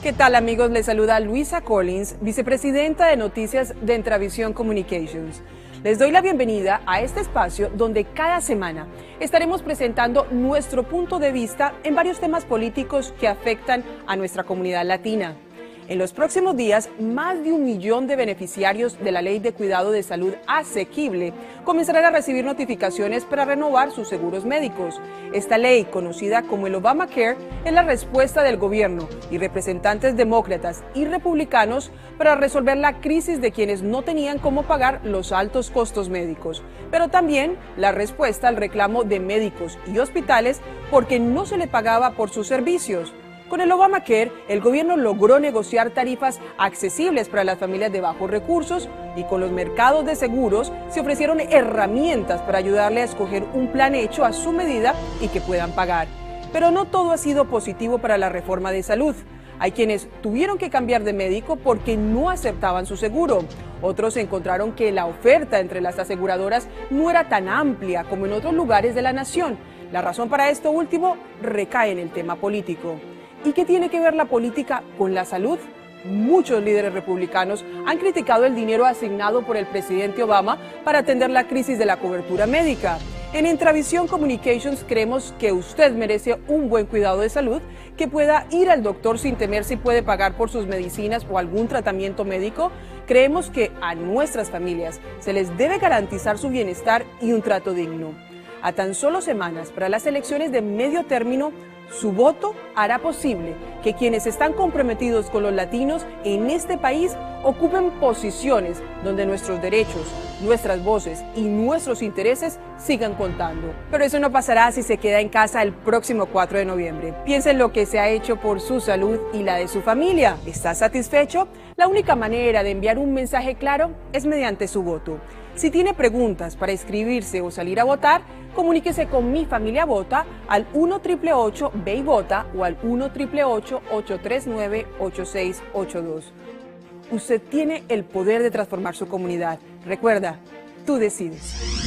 ¿Qué tal, amigos? Les saluda Luisa Collins, vicepresidenta de Noticias de Entravisión Communications. Les doy la bienvenida a este espacio donde cada semana estaremos presentando nuestro punto de vista en varios temas políticos que afectan a nuestra comunidad latina. En los próximos días, más de 1 millón de beneficiarios de la Ley de Cuidado de Salud Asequible comenzarán a recibir notificaciones para renovar sus seguros médicos. Esta ley, conocida como el Obamacare, es la respuesta del gobierno y representantes demócratas y republicanos para resolver la crisis de quienes no tenían cómo pagar los altos costos médicos, pero también la respuesta al reclamo de médicos y hospitales porque no se le pagaba por sus servicios. Con el Obamacare, el gobierno logró negociar tarifas accesibles para las familias de bajos recursos y con los mercados de seguros se ofrecieron herramientas para ayudarle a escoger un plan hecho a su medida y que puedan pagar. Pero no todo ha sido positivo para la reforma de salud. Hay quienes tuvieron que cambiar de médico porque no aceptaban su seguro. Otros encontraron que la oferta entre las aseguradoras no era tan amplia como en otros lugares de la nación. La razón para esto último recae en el tema político. ¿Y qué tiene que ver la política con la salud? Muchos líderes republicanos han criticado el dinero asignado por el presidente Obama para atender la crisis de la cobertura médica. En Entravisión Communications creemos que usted merece un buen cuidado de salud, que pueda ir al doctor sin temer si puede pagar por sus medicinas o algún tratamiento médico. Creemos que a nuestras familias se les debe garantizar su bienestar y un trato digno. A tan solo semanas para las elecciones de medio término, su voto hará posible que quienes están comprometidos con los latinos en este país ocupen posiciones donde nuestros derechos, nuestras voces y nuestros intereses sigan contando. Pero eso no pasará si se queda en casa el próximo 4 de noviembre. Piense en lo que se ha hecho por su salud y la de su familia. ¿Está satisfecho? La única manera de enviar un mensaje claro es mediante su voto. Si tiene preguntas para inscribirse o salir a votar, comuníquese con Mi Familia Vota al 1-888-VE-Y-VOTA o al 1-888-839-8682. Usted tiene el poder de transformar su comunidad. Recuerda, tú decides.